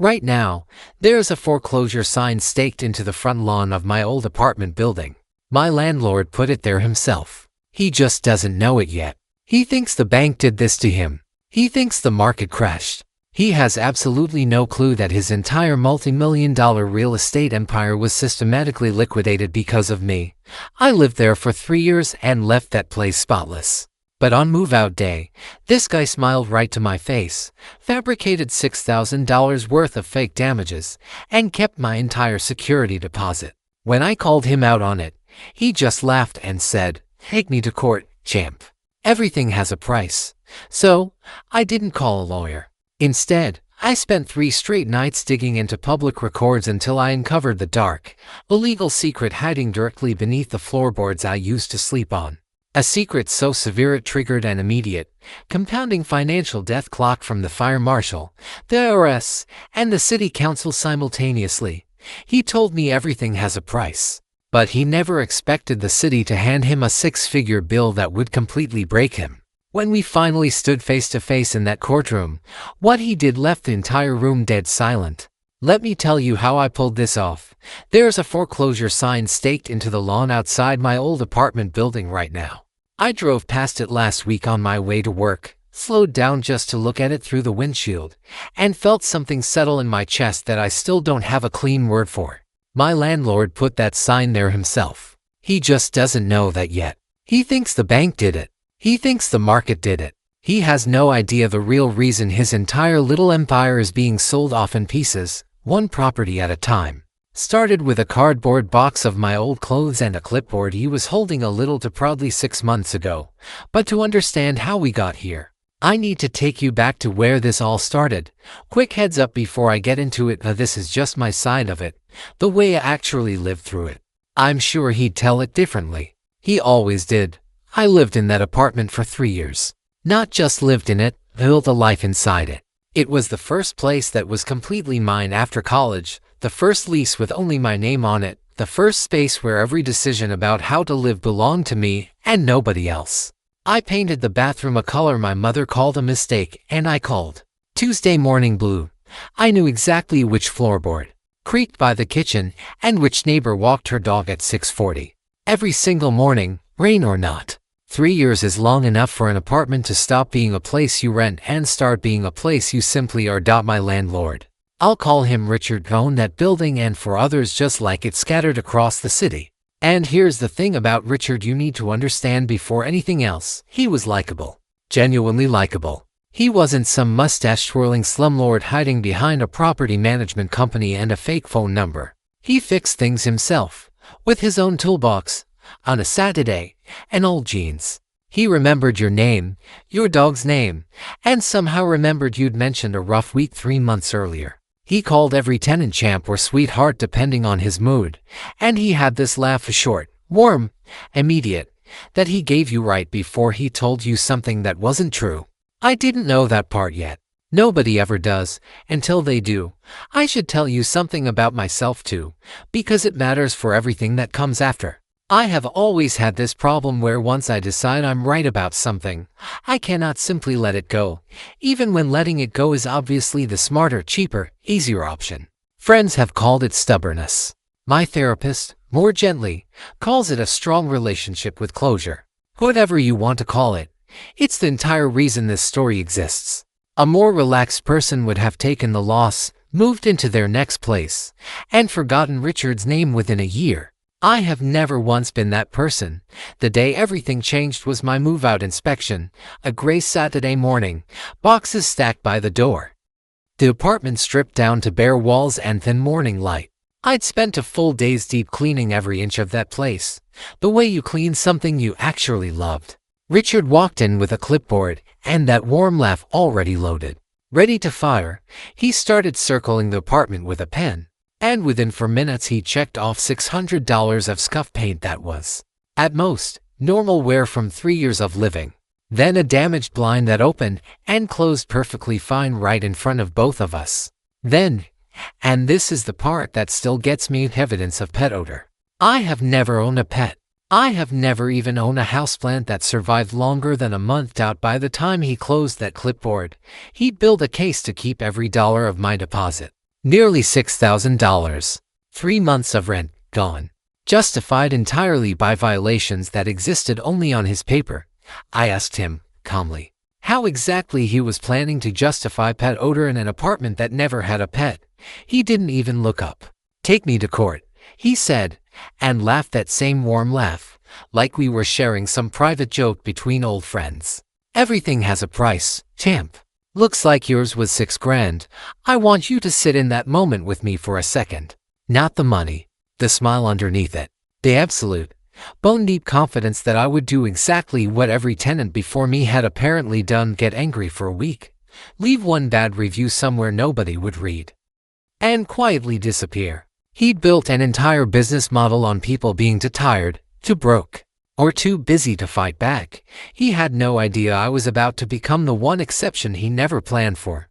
Right now, there's a foreclosure sign staked into the front lawn of my old apartment building. My landlord put it there himself. He just doesn't know it yet. He thinks the bank did this to him. He thinks the market crashed. He has absolutely no clue that his entire multi-million-dollar real estate empire was systematically liquidated because of me. I lived there for 3 years and left that place spotless. But on move-out day, this guy smiled right to my face, fabricated $6,000 worth of fake damages, and kept my entire security deposit. When I called him out on it, he just laughed and said, "Take me to court, champ. Everything has a price." So, I didn't call a lawyer. Instead, I spent 3 straight nights digging into public records until I uncovered the dark, illegal secret hiding directly beneath the floorboards I used to sleep on. A secret so severe it triggered an immediate, compounding financial death clock from the fire marshal, the IRS, and the city council simultaneously. He told me everything has a price. But he never expected the city to hand him a 6-figure bill that would completely break him. When we finally stood face to face in that courtroom, what he did left the entire room dead silent. Let me tell you how I pulled this off. There's a foreclosure sign staked into the lawn outside my old apartment building right now. I drove past it last week on my way to work, slowed down just to look at it through the windshield, and felt something settle in my chest that I still don't have a clean word for. My landlord put that sign there himself. He just doesn't know that yet. He thinks the bank did it. He thinks the market did it. He has no idea the real reason his entire little empire is being sold off in pieces, one property at a time. Started with a cardboard box of my old clothes and a clipboard he was holding a little too proudly 6 months ago. But to understand how we got here, I need to take you back to where this all started. Quick heads up before I get into it, this is just my side of it, the way I actually lived through it. I'm sure he'd tell it differently. He always did. I lived in that apartment for 3 years. Not just lived in it, built a life inside it. It was the first place that was completely mine after college, the first lease with only my name on it, the first space where every decision about how to live belonged to me and nobody else. I painted the bathroom a color my mother called a mistake, and I called Tuesday morning blue. I knew exactly which floorboard creaked by the kitchen and which neighbor walked her dog at 6:40. Every single morning, rain or not. 3 years is long enough for an apartment to stop being a place you rent and start being a place you simply are. My landlord, I'll call him Richard, owned that building and for others just like it scattered across the city. And here's the thing about Richard you need to understand before anything else. He was likable. Genuinely likable. He wasn't some mustache-twirling slumlord hiding behind a property management company and a fake phone number. He fixed things himself, with his own toolbox, on a Saturday, and old jeans. He remembered your name, your dog's name, and somehow remembered you'd mentioned a rough week 3 months earlier. He called every tenant champ or sweetheart depending on his mood, and he had this laugh, short, warm, immediate, that he gave you right before he told you something that wasn't true. I didn't know that part yet. Nobody ever does, until they do. I should tell you something about myself too, because it matters for everything that comes after. I have always had this problem where once I decide I'm right about something, I cannot simply let it go, even when letting it go is obviously the smarter, cheaper, easier option. Friends have called it stubbornness. My therapist, more gently, calls it a strong relationship with closure. Whatever you want to call it, it's the entire reason this story exists. A more relaxed person would have taken the loss, moved into their next place, and forgotten Richard's name within a year. I have never once been that person. The day everything changed was my move-out inspection, a gray Saturday morning, boxes stacked by the door. The apartment stripped down to bare walls and thin morning light. I'd spent a full day's deep cleaning every inch of that place, the way you clean something you actually loved. Richard walked in with a clipboard and that warm laugh already loaded. Ready to fire, he started circling the apartment with a pen. And within 4 minutes he checked off $600 of scuff paint that was, at most, normal wear from 3 years of living. Then a damaged blind that opened and closed perfectly fine right in front of both of us. Then, and this is the part that still gets me, evidence of pet odor. I have never owned a pet. I have never even owned a houseplant that survived longer than a month out. By the time he closed that clipboard, he'd built a case to keep every dollar of my deposit. Nearly $6,000. 3 months of rent gone. Justified entirely by violations that existed only on his paper. I asked him, calmly, how exactly he was planning to justify pet odor in an apartment that never had a pet. He didn't even look up. Take me to court, he said, and laughed that same warm laugh, like we were sharing some private joke between old friends. Everything has a price, champ. Looks like yours was $6,000. I want you to sit in that moment with me for a second. Not the money, the smile underneath it, the absolute, bone-deep confidence that I would do exactly what every tenant before me had apparently done: get angry for a week, leave one bad review somewhere nobody would read, and quietly disappear. He'd built an entire business model on people being too tired, too broke, or too busy to fight back. He had no idea I was about to become the one exception he never planned for.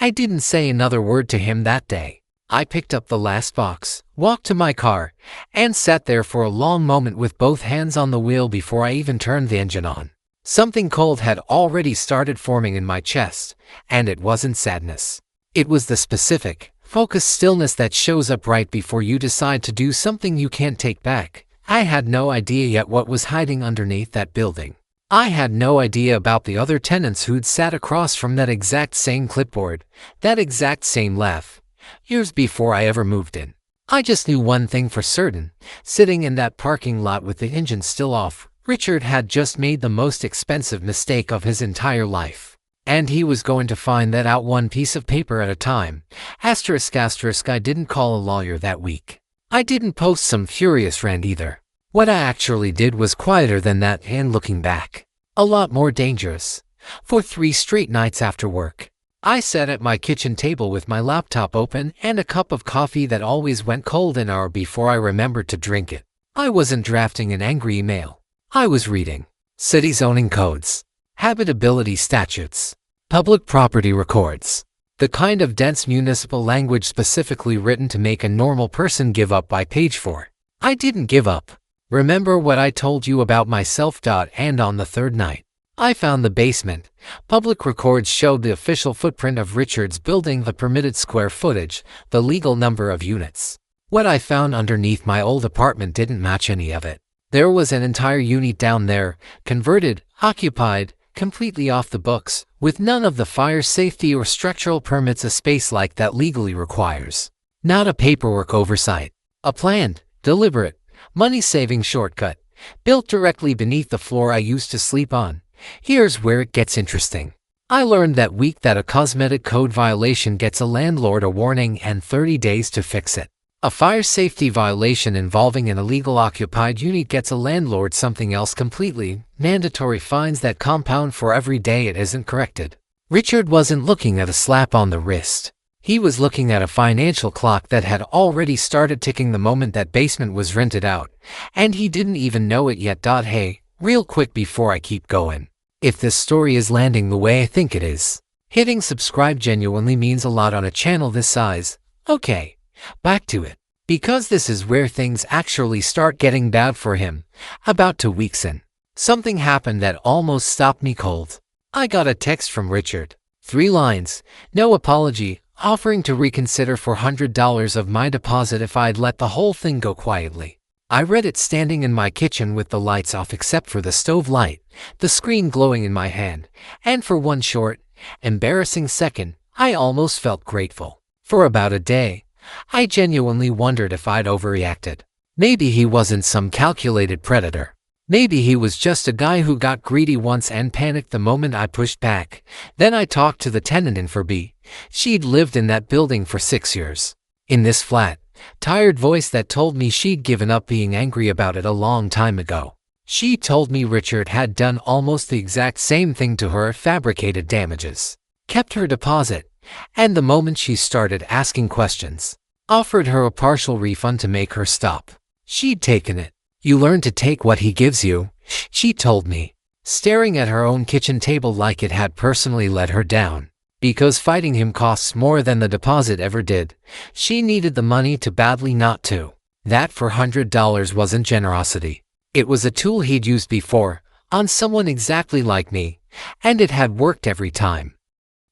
I didn't say another word to him that day. I picked up the last box, walked to my car, and sat there for a long moment with both hands on the wheel before I even turned the engine on. Something cold had already started forming in my chest, and it wasn't sadness. It was the specific, focused stillness that shows up right before you decide to do something you can't take back. I had no idea yet what was hiding underneath that building. I had no idea about the other tenants who'd sat across from that exact same clipboard, that exact same laugh, years before I ever moved in. I just knew one thing for certain: sitting in that parking lot with the engine still off, Richard had just made the most expensive mistake of his entire life. And he was going to find that out one piece of paper at a time. Asterisk asterisk. I didn't call a lawyer that week. I didn't post some furious rant either. What I actually did was quieter than that, and looking back, a lot more dangerous. For 3 straight nights after work, I sat at my kitchen table with my laptop open and a cup of coffee that always went cold an hour before I remembered to drink it. I wasn't drafting an angry email. I was reading city zoning codes, habitability statutes, public property records, the kind of dense municipal language specifically written to make a normal person give up by page 4. I didn't give up. Remember what I told you about myself? And on the 3rd night, I found the basement. Public records showed the official footprint of Richard's building, the permitted square footage, the legal number of units. What I found underneath my old apartment didn't match any of it. There was an entire unit down there, converted, occupied, completely off the books, with none of the fire safety or structural permits a space like that legally requires. Not a paperwork oversight. A planned, deliberate, money-saving shortcut, built directly beneath the floor I used to sleep on. Here's where it gets interesting. I learned that week that a cosmetic code violation gets a landlord a warning and 30 days to fix it. A fire safety violation involving an illegal occupied unit gets a landlord something else completely: mandatory fines that compound for every day it isn't corrected. Richard wasn't looking at a slap on the wrist. He was looking at a financial clock that had already started ticking the moment that basement was rented out, and he didn't even know it yet. Hey, real quick before I keep going, if this story is landing the way I think it is, hitting subscribe genuinely means a lot on a channel this size. Okay, back to it. Because this is where things actually start getting bad for him. About 2 weeks in, something happened that almost stopped me cold. I got a text from Richard. 3 lines, no apology, offering to reconsider $400 of my deposit if I'd let the whole thing go quietly. I read it standing in my kitchen with the lights off except for the stove light, the screen glowing in my hand, and for one short, embarrassing second, I almost felt grateful. For about a day, I genuinely wondered if I'd overreacted. Maybe he wasn't some calculated predator. Maybe he was just a guy who got greedy once and panicked the moment I pushed back. Then I talked to the tenant in for B. She'd lived in that building for 6 years. In this flat, tired voice that told me she'd given up being angry about it a long time ago. She told me Richard had done almost the exact same thing to her, fabricated damages, kept her deposit, and the moment she started asking questions, offered her a partial refund to make her stop. She'd taken it. You learn to take what he gives you, she told me, staring at her own kitchen table like it had personally let her down. Because fighting him costs more than the deposit ever did. She needed the money too badly not to. That $400 wasn't generosity. It was a tool he'd used before, on someone exactly like me, and it had worked every time.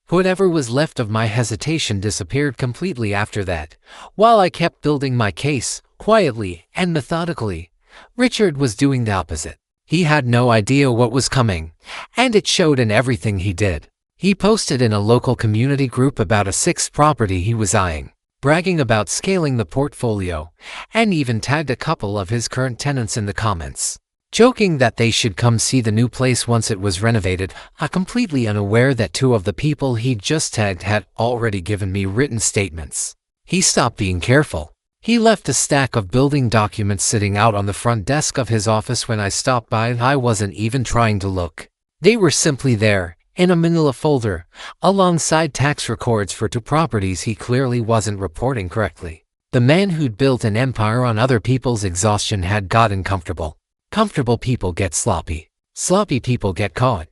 Whatever was left of my hesitation disappeared completely after that. While I kept building my case, quietly and methodically, Richard was doing the opposite. He had no idea what was coming, and it showed in everything he did. He posted in a local community group about a sixth property he was eyeing, bragging about scaling the portfolio, and even tagged a couple of his current tenants in the comments, joking that they should come see the new place once it was renovated. Completely unaware that two of the people he'd just tagged had already given me written statements. He stopped being careful. He left a stack of building documents sitting out on the front desk of his office when I stopped by, and I wasn't even trying to look. They were simply there, in a manila folder, alongside tax records for two properties he clearly wasn't reporting correctly. The man who'd built an empire on other people's exhaustion had gotten comfortable. Comfortable people get sloppy. Sloppy people get caught.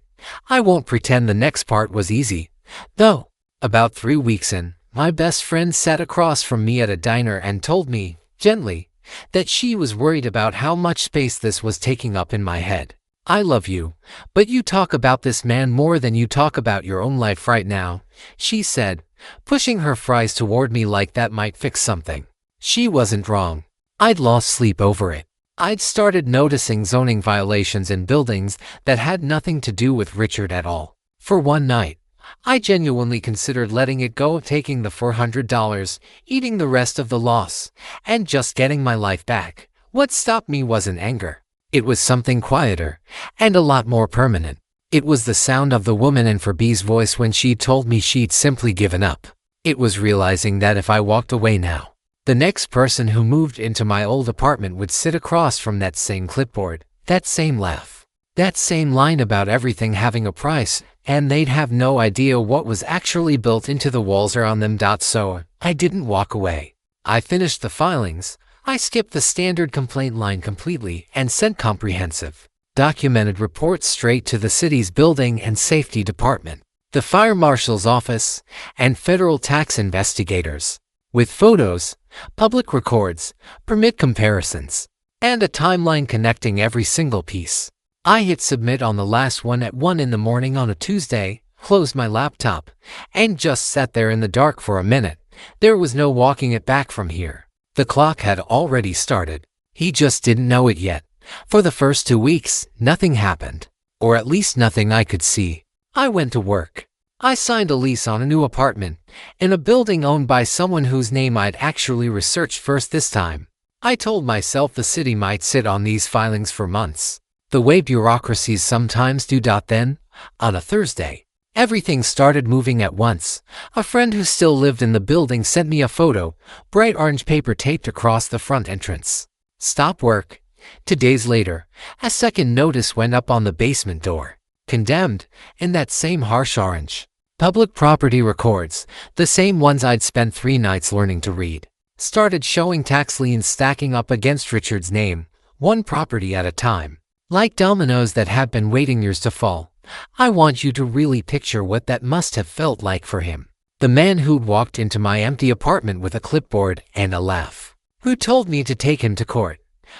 I won't pretend the next part was easy, though. About 3 weeks in, my best friend sat across from me at a diner and told me, gently, that she was worried about how much space this was taking up in my head. I love you, but you talk about this man more than you talk about your own life right now, she said, pushing her fries toward me like that might fix something. She wasn't wrong. I'd lost sleep over it. I'd started noticing zoning violations in buildings that had nothing to do with Richard at all. For one night, I genuinely considered letting it go, taking the $400, eating the rest of the loss, and just getting my life back. What stopped me wasn't anger. It was something quieter, and a lot more permanent. It was the sound of the woman in B's voice when she told me she'd simply given up. It was realizing that if I walked away now, the next person who moved into my old apartment would sit across from that same clipboard, that same laugh, that same line about everything having a price, and they'd have no idea what was actually built into the walls or on them. So I didn't walk away. I finished the filings. I skipped the standard complaint line completely and sent comprehensive, documented reports straight to the city's building and safety department, the fire marshal's office, and federal tax investigators, with photos, public records, permit comparisons, and a timeline connecting every single piece. I hit submit on the last one at 1 in the morning on a Tuesday, closed my laptop, and just sat there in the dark for a minute. There was no walking it back from here. The clock had already started. He just didn't know it yet. For the first 2 weeks, nothing happened. Or at least nothing I could see. I went to work. I signed a lease on a new apartment, in a building owned by someone whose name I'd actually researched first this time. I told myself the city might sit on these filings for months, the way bureaucracies sometimes do. Then, on a Thursday, everything started moving at once. A friend who still lived in the building sent me a photo, bright orange paper taped across the front entrance. Stop work. 2 days later, a second notice went up on the basement door. Condemned, in that same harsh orange. Public property records, the same ones I'd spent 3 nights learning to read, started showing tax liens stacking up against Richard's name, one property at a time. Like dominoes that had been waiting years to fall. I want you to really picture what that must have felt like for him. The man who'd walked into my empty apartment with a clipboard and a laugh. Who told me to take him to court.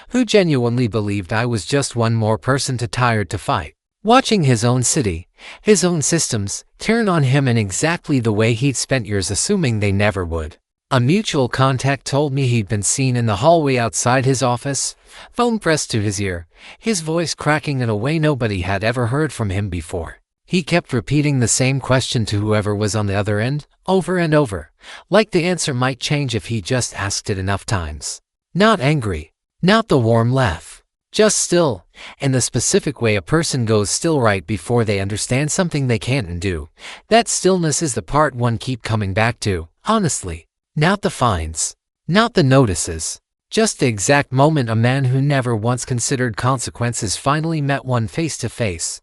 Who genuinely believed I was just one more person too tired to fight. Watching his own city, his own systems, turn on him in exactly the way he'd spent years assuming they never would. A mutual contact told me he'd been seen in the hallway outside his office, phone pressed to his ear, his voice cracking in a way nobody had ever heard from him before. He kept repeating the same question to whoever was on the other end, over and over, like the answer might change if he just asked it enough times. Not angry, not the warm laugh, just still, in the specific way a person goes still right before they understand something they can't undo. That stillness is the part one keep coming back to, honestly. Not the fines, not the notices, just the exact moment a man who never once considered consequences finally met one face to face.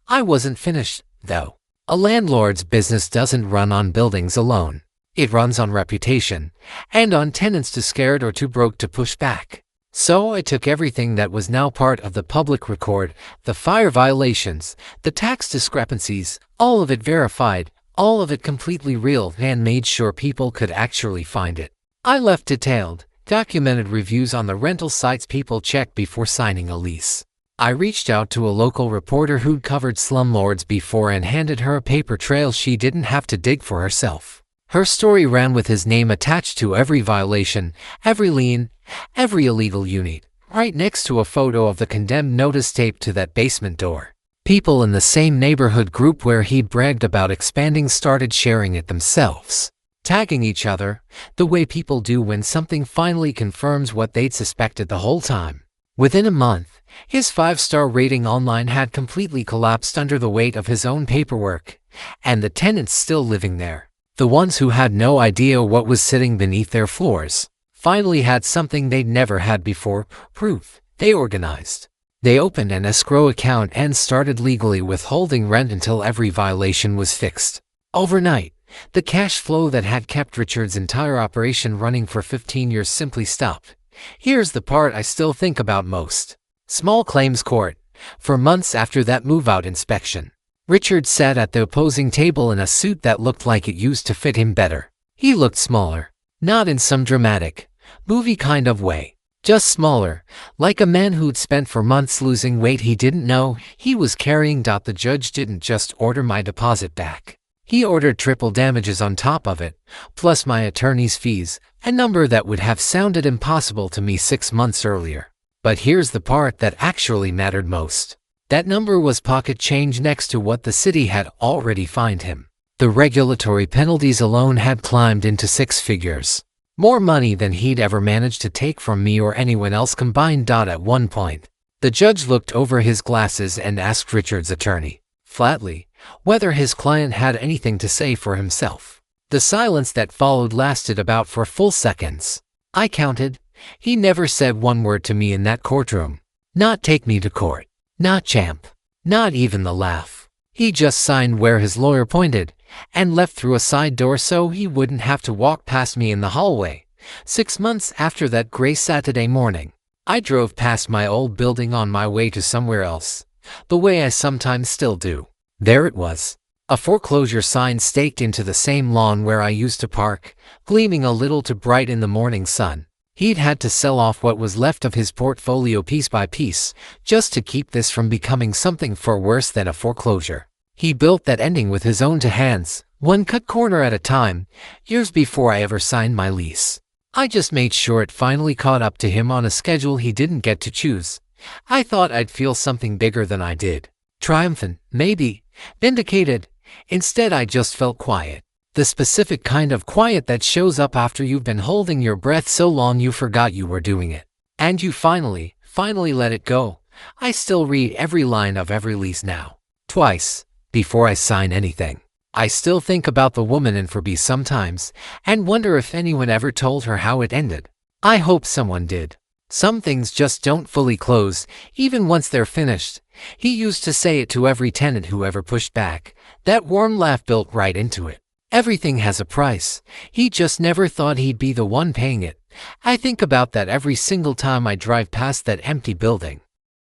I wasn't finished, though. A landlord's business doesn't run on buildings alone. It runs on reputation, and on tenants too scared or too broke to push back. So I took everything that was now part of the public record, the fire violations, the tax discrepancies, all of it verified, all of it completely real, and made sure people could actually find it. I left detailed, documented reviews on the rental sites people check before signing a lease. I reached out to a local reporter who'd covered slumlords before and handed her a paper trail she didn't have to dig for herself. Her story ran with his name attached to every violation, every lien, every illegal unit, right next to a photo of the condemned notice taped to that basement door. People in the same neighborhood group where he'd bragged about expanding started sharing it themselves, tagging each other, the way people do when something finally confirms what they'd suspected the whole time. Within a month, his 5-star rating online had completely collapsed under the weight of his own paperwork, and the tenants still living there, the ones who had no idea what was sitting beneath their floors, finally had something they'd never had before: proof. They organized. They opened an escrow account and started legally withholding rent until every violation was fixed. Overnight, the cash flow that had kept Richard's entire operation running for 15 years simply stopped. Here's the part I still think about most. Small claims court. For months after that move-out inspection, Richard sat at the opposing table in a suit that looked like it used to fit him better. He looked smaller, not in some dramatic, movie kind of way. Just smaller, like a man who'd spent for months losing weight he didn't know he was carrying. The judge didn't just order my deposit back. He ordered triple damages on top of it, plus my attorney's fees, a number that would have sounded impossible to me 6 months earlier. But here's the part that actually mattered most. That number was pocket change next to what the city had already fined him. The regulatory penalties alone had climbed into 6 figures. More money than he'd ever managed to take from me or anyone else combined. At one point, the judge looked over his glasses and asked Richard's attorney, flatly, whether his client had anything to say for himself. The silence that followed lasted about 4 full seconds. I counted. He never said one word to me in that courtroom. Not take me to court. Not champ. Not even the laugh. He just signed where his lawyer pointed, and left through a side door so he wouldn't have to walk past me in the hallway. 6 months after that gray Saturday morning, I drove past my old building on my way to somewhere else, the way I sometimes still do. There it was, a foreclosure sign staked into the same lawn where I used to park, gleaming a little too bright in the morning sun. He'd had to sell off what was left of his portfolio piece by piece, just to keep this from becoming something far worse than a foreclosure. He built that ending with his own 2 hands, one cut corner at a time, years before I ever signed my lease. I just made sure it finally caught up to him on a schedule he didn't get to choose. I thought I'd feel something bigger than I did. Triumphant, maybe. Vindicated. Instead, I just felt quiet. The specific kind of quiet that shows up after you've been holding your breath so long you forgot you were doing it. And you finally let it go. I still read every line of every lease now. Twice. Before I sign anything. I still think about the woman in 4B sometimes, and wonder if anyone ever told her how it ended. I hope someone did. Some things just don't fully close, even once they're finished. He used to say it to every tenant who ever pushed back. That warm laugh built right into it. Everything has a price. He just never thought he'd be the one paying it. I think about that every single time I drive past that empty building.